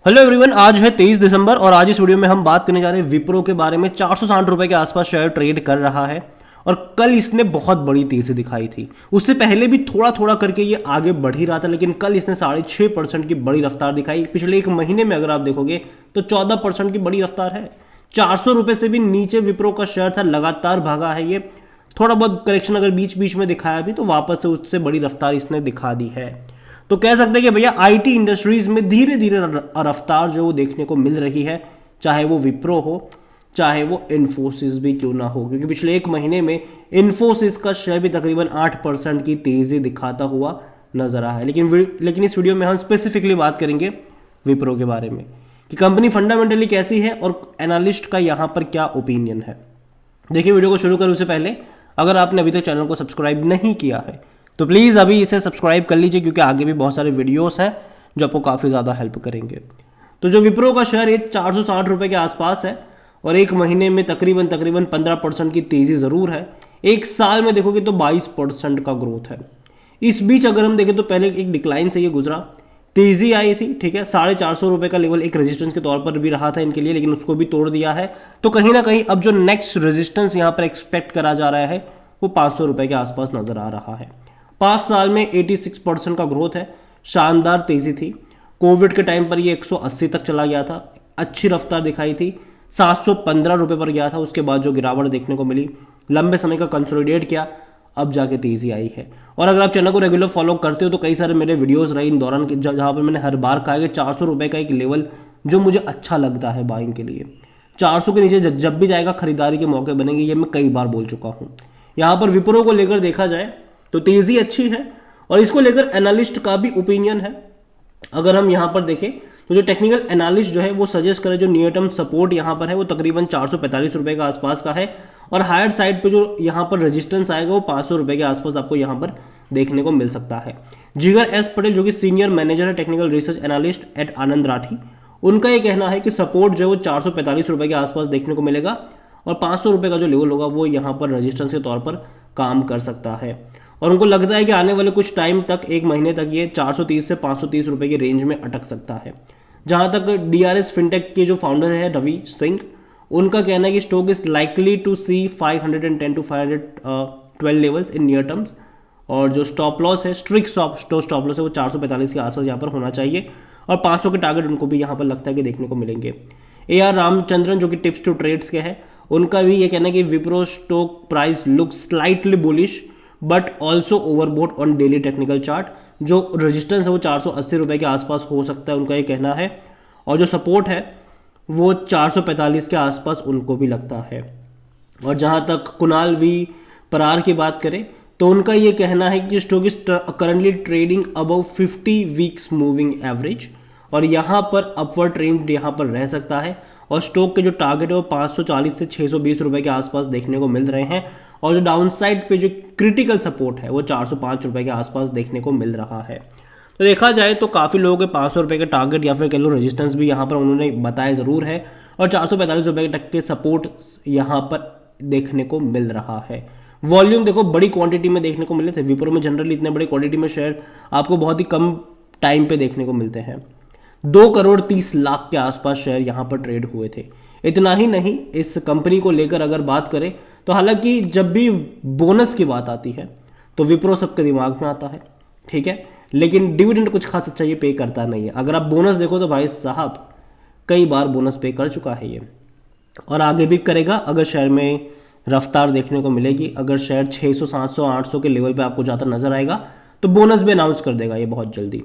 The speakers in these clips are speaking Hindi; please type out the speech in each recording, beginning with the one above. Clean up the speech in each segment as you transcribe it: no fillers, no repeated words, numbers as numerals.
हेलो एवरीवन, आज है 23 दिसंबर और आज इस वीडियो में हम बात करने जा रहे हैं विप्रो के बारे में। 460 रुपए के आसपास शेयर ट्रेड कर रहा है और कल इसने बहुत बड़ी तेजी दिखाई थी। उससे पहले भी थोड़ा थोड़ा करके ये आगे बढ़ ही रहा था, लेकिन कल इसने 6.5% की बड़ी रफ्तार दिखाई। पिछले एक महीने में अगर आप देखोगे तो 14% की बड़ी रफ्तार है। 400 रुपए से भी नीचे विप्रो का शेयर था, लगातार भागा है ये। थोड़ा बहुत करेक्शन अगर बीच बीच में दिखाया भी तो वापस से उससे बड़ी रफ्तार इसने दिखा दी है। तो कह सकते हैं कि भैया आईटी इंडस्ट्रीज में धीरे धीरे रफ्तार जो वो देखने को मिल रही है, चाहे वो विप्रो हो चाहे वो इन्फोसिस भी क्यों ना हो, क्योंकि पिछले एक महीने में इन्फोसिस का शेयर भी तकरीबन 8% की तेजी दिखाता हुआ नजर आया है। लेकिन इस वीडियो में हम स्पेसिफिकली बात करेंगे विप्रो के बारे में कि कंपनी फंडामेंटली कैसी है और एनालिस्ट का यहाँ पर क्या ओपिनियन है। देखिए, वीडियो को शुरू करूँ उससे पहले अगर आपने अभी तक चैनल को सब्सक्राइब नहीं किया है तो प्लीज़ अभी इसे सब्सक्राइब कर लीजिए, क्योंकि आगे भी बहुत सारे वीडियोस हैं जो आपको काफ़ी ज़्यादा हेल्प करेंगे। तो जो विप्रो का शेयर है 460 रुपये के आसपास है और एक महीने में तकरीबन 15% की तेज़ी ज़रूर है। एक साल में देखोगे तो 22% का ग्रोथ है। इस बीच अगर हम देखें तो पहले एक डिक्लाइन से ये गुजरा, तेज़ी आई थी, ठीक है। 450 रुपये का लेवल एक रेजिस्टेंस के तौर पर भी रहा था इनके लिए, लेकिन उसको भी तोड़ दिया है। तो कहीं ना कहीं अब जो नेक्स्ट रेजिस्टेंस यहाँ पर एक्सपेक्ट करा जा रहा है वो 500 रुपये के आसपास नज़र आ रहा है। 5 साल में 86% का ग्रोथ है, शानदार तेजी थी। कोविड के टाइम पर ये 180 तक चला गया था, अच्छी रफ्तार दिखाई थी। 715 रुपये पर गया था, उसके बाद जो गिरावट देखने को मिली, लंबे समय का कंसोलिडेट किया, अब जाके तेजी आई है। और अगर आप चैनल को रेगुलर फॉलो करते हो तो कई सारे मेरे वीडियोस रहे इन दौरान जहाँ पर मैंने हर बार कहा कि 400 रुपये का एक लेवल जो मुझे अच्छा लगता है बाइंग के लिए। 400 के नीचे जब भी जाएगा खरीदारी के मौके बनेंगे, ये मैं कई बार बोल चुका हूँ। यहाँ पर विप्रो को लेकर देखा जाए तो तेजी अच्छी है और इसको लेकर एनालिस्ट का भी ओपिनियन है। अगर हम यहां पर देखें तो जो टेक्निकल एनालिस्ट जो है वो सजेस्ट करे जो नियर टर्म सपोर्ट यहां पर है वो तकरीबन 445 रुपए के आसपास का है और हायर साइड पे जो यहां पर रेजिस्टेंस आएगा वो 500 रुपए के आसपास आपको यहां पर देखने को मिल सकता है। जिगर एस पटेल जो कि सीनियर मैनेजर है टेक्निकल रिसर्च एनालिस्ट एट आनंद राठी, उनका ये कहना है कि सपोर्ट जो है वो 445 रुपए के आसपास देखने को मिलेगा और 500 रुपए का जो लेवल होगा वो यहाँ पर रेजिस्टेंस के तौर पर काम कर सकता है। और उनको लगता है कि आने वाले कुछ टाइम तक, एक महीने तक, ये 430 से 530 रुपए की रेंज में अटक सकता है। जहां तक डीआरएस फिनटेक के जो फाउंडर है रवि सिंह, उनका कहना है कि stock is likely to see 510 to 512 levels in near terms और जो स्टॉप लॉस है, स्ट्रिक्ट स्टॉप लॉस है वो 445 के आसपास यहाँ पर होना चाहिए और 500 के टारगेट उनको भी यहाँ पर लगता है कि देखने को मिलेंगे। AR रामचंद्रन जो कि टिप्स टू ट्रेड्स के हैं, उनका भी ये कहना है कि Wipro stock price look slightly bullish but also overbought on daily technical chart. जो रेजिस्टेंस है वो 480 रुपए के आसपास हो सकता है, उनका ये कहना है, और जो सपोर्ट है वो 445 के आसपास उनको भी लगता है। और जहां तक कुणाल वी परार की बात करें तो उनका ये कहना है कि stock is currently trading above 50 weeks moving average और यहाँ पर अपवर्ड ट्रेंड यहाँ पर रह सकता है और स्टॉक के जो टारगेट है वो 540 से 620 रुपए के आसपास देखने को मिल रहे हैं और जो डाउन साइड पे जो क्रिटिकल सपोर्ट है वो 405 रुपए के आसपास देखने को मिल रहा है। तो देखा जाए तो काफ़ी लोगों के 500 रुपए के टारगेट या फिर कह लो रेजिस्टेंस भी यहाँ पर उन्होंने बताया ज़रूर है और 445 रुपए तक के सपोर्ट यहाँ पर देखने को मिल रहा है। वॉल्यूम देखो बड़ी क्वांटिटी में देखने को मिले थे, विप्रो में जनरली इतने बड़ी क्वांटिटी में शेयर आपको बहुत ही कम टाइम पे देखने को मिलते हैं। 2 करोड़ 30 लाख के आसपास शेयर यहाँ पर ट्रेड हुए थे। इतना ही नहीं, इस कंपनी को लेकर अगर बात करें तो हालांकि जब भी बोनस की बात आती है तो विप्रो सबके दिमाग में आता है, ठीक है, लेकिन डिविडेंड कुछ खास अच्छा ये पे करता नहीं है। अगर आप बोनस देखो तो भाई साहब कई बार बोनस पे कर चुका है ये और आगे भी करेगा अगर शेयर में रफ्तार देखने को मिलेगी। अगर शेयर 600 700 800 के लेवल पे आपको जाता नजर आएगा तो बोनस भी अनाउंस कर देगा ये बहुत जल्दी।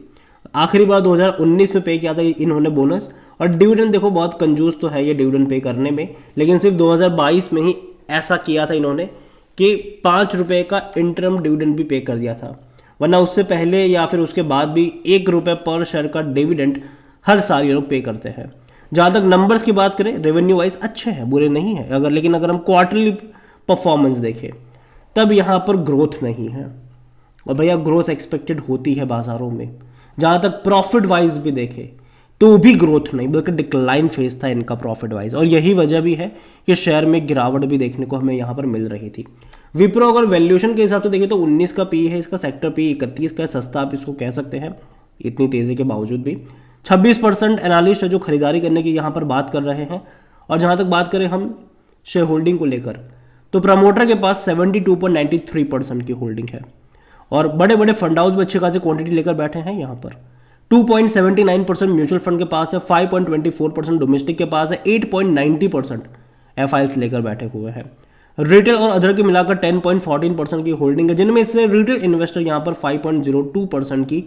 आखिरी बार 2019 में पे किया था इन्होंने बोनस और डिविडेंड देखो बहुत कंजूस तो है ये डिविडेंड पे करने में, लेकिन सिर्फ 2022 में ही ऐसा किया था इन्होंने कि 5 रुपए का इंटरम डिविडेंड भी पे कर दिया था, वरना उससे पहले या फिर उसके बाद भी 1 रुपये पर शेयर का डिविडेंड हर साल ये लोग पे करते हैं। जहाँ तक नंबर्स की बात करें रेवेन्यू वाइज अच्छे हैं, बुरे नहीं है, लेकिन अगर हम क्वार्टरली परफॉर्मेंस देखें तब यहाँ पर ग्रोथ नहीं है और भैया ग्रोथ एक्सपेक्टेड होती है बाजारों में। जहाँ तक प्रॉफिट वाइज भी देखें तो भी ग्रोथ नहीं बल्कि डिक्लाइन फेज था इनका प्रॉफिट वाइज और यही वजह भी है कि शेयर में गिरावट भी देखने को हमें यहाँ पर मिल रही थी। विप्रो अगर वैल्यूएशन के हिसाब से देखें तो 19 का पी है, इसका सेक्टर पी 31 का, सस्ता आप इसको कह सकते हैं इतनी तेजी के बावजूद भी। 26% एनालिस्ट है जो खरीदारी करने की यहाँ पर बात कर रहे हैं। और जहाँ तक बात करें हम शेयर होल्डिंग को लेकर, तो प्रमोटर के पास 72.93% की होल्डिंग है और बड़े बड़े फंड हाउस में अच्छी खासी क्वांटिटी लेकर बैठे हैं। यहाँ पर 2.79% म्यूचुअल फंड के पास है, 5.24% डोमेस्टिक के पास है, 8.90% एफआईएस लेकर बैठे हुए हैं। रिटेल और अदर की मिलाकर 10.14% की होल्डिंग है, जिनमें से रिटेल इन्वेस्टर यहाँ पर 5.02% की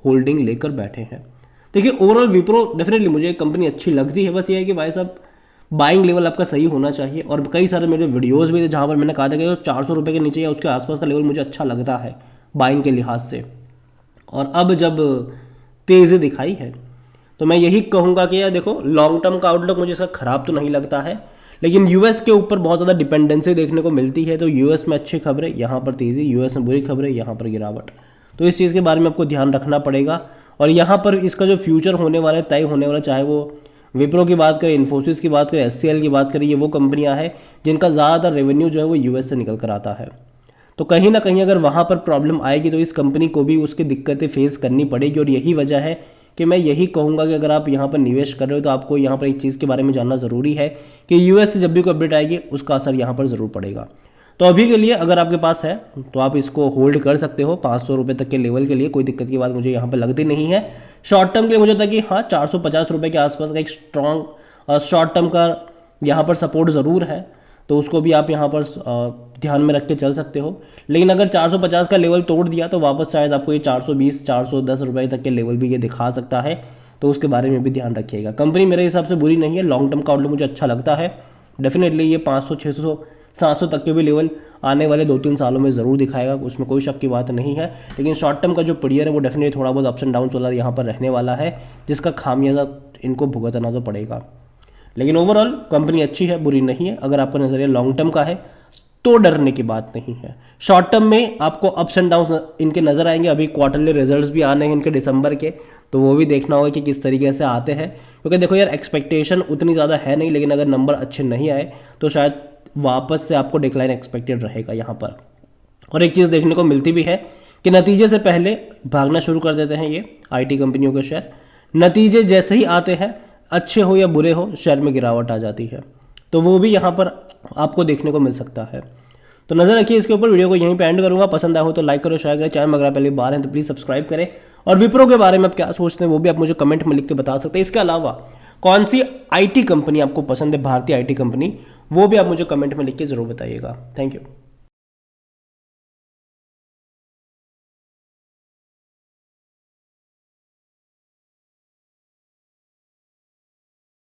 होल्डिंग लेकर बैठे हैं। देखिए ओवरऑल विप्रो डेफिनेटली मुझे एक कंपनी अच्छी लगती है, बस ये है कि भाई साहब बाइंग लेवल आपका सही होना चाहिए। और कई सारे मेरे वीडियोस भी थे जहाँ पर मैंने कहा था कि 400 रुपये के नीचे या उसके आसपास का लेवल मुझे अच्छा लगता है बाइंग के लिहाज से। और अब जब तेज़ी दिखाई है तो मैं यही कहूँगा कि यार देखो लॉन्ग टर्म का आउटलुक मुझे इसका ख़राब तो नहीं लगता है, लेकिन यूएस के ऊपर बहुत ज़्यादा डिपेंडेंसी देखने को मिलती है। तो यूएस में अच्छी खबरें, यहाँ पर तेज़ी, यूएस में बुरी खबरें, यहाँ पर गिरावट। तो इस चीज़ के बारे में आपको ध्यान रखना पड़ेगा। और यहाँ पर इसका जो फ्यूचर होने वाला है, तय होने वाला, चाहे वो विप्रो की बात करें, इन्फोसिस की बात करें, एचसीएल की बात करें, ये वो कंपनियां हैं जिनका ज़्यादातर रेवेन्यू जो है वो यूएस से निकल कर आता है। तो कहीं ना कहीं अगर वहाँ पर प्रॉब्लम आएगी तो इस कंपनी को भी उसकी दिक्कतें फेस करनी पड़ेगी। और यही वजह है कि मैं यही कहूँगा कि अगर आप यहाँ पर निवेश कर रहे हो तो आपको यहाँ पर एक चीज़ के बारे में जानना ज़रूरी है कि यूएस से जब भी कोई अपडेट आएगी उसका असर यहाँ पर ज़रूर पड़ेगा। तो अभी के लिए अगर आपके पास है तो आप इसको होल्ड कर सकते हो 500 रुपये तक के लेवल के लिए, कोई दिक्कत की बात मुझे यहाँ पर लगती नहीं है। शॉर्ट टर्म के लिए मुझे था कि हाँ 450 रुपये के आसपास का एक स्ट्रॉन्ग शॉर्ट टर्म का यहाँ पर सपोर्ट ज़रूर है, तो उसको भी आप यहाँ पर ध्यान में रख के चल सकते हो। लेकिन अगर 450 का लेवल तोड़ दिया तो वापस शायद आपको ये 420 410 रुपये तक के लेवल भी ये दिखा सकता है, तो उसके बारे में भी ध्यान रखिएगा। कंपनी मेरे हिसाब से बुरी नहीं है, लॉन्ग टर्म का आउटलुक मुझे अच्छा लगता है। डेफिनेटली ये 500 600 700 तक के भी लेवल आने वाले 2-3 सालों में ज़रूर दिखाएगा, उसमें कोई शक की बात नहीं है। लेकिन शॉर्ट टर्म का जो पीरियड है वो डेफिनेटली थोड़ा बहुत अप्स एंड डाउन वाला यहाँ पर रहने वाला है, जिसका खामियाजा इनको भुगतना तो पड़ेगा। लेकिन ओवरऑल कंपनी अच्छी है, बुरी नहीं है। अगर आपका नज़रिया लॉन्ग टर्म का है तो डरने की बात नहीं है। शॉर्ट टर्म में आपको अप्स एंड डाउन इनके नज़र आएंगे। अभी क्वार्टरली रिजल्ट्स भी आने हैं इनके दिसंबर के, तो वो भी देखना होगा कि किस तरीके से आते हैं। क्योंकि देखो यार एक्सपेक्टेशन उतनी ज़्यादा है नहीं, लेकिन अगर नंबर अच्छे नहीं आए तो शायद वापस से आपको डिक्लाइन एक्सपेक्टेड रहेगा यहाँ पर। और एक चीज़ देखने को मिलती भी है कि नतीजे से पहले भागना शुरू कर देते हैं ये आईटी कंपनियों के शेयर। नतीजे जैसे ही आते हैं, अच्छे हो या बुरे हो, शेयर में गिरावट आ जाती है, तो वो भी यहाँ पर आपको देखने को मिल सकता है। तो नज़र रखिए इसके ऊपर। वीडियो को यहीं पे एंड करूँगा। पसंद आया हो तो लाइक करो, शेयर करें। चैनल में अगर आप पहली बार हैं तो प्लीज़ सब्सक्राइब करें। और विप्रो के बारे में आप क्या सोचते हैं वो भी आप मुझे कमेंट में लिख के बता सकते हैं। इसके अलावा कौन सी आईटी कंपनी आपको पसंद है, भारतीय आईटी कंपनी, वो भी आप मुझे कमेंट में लिख के ज़रूर बताइएगा। Thank you.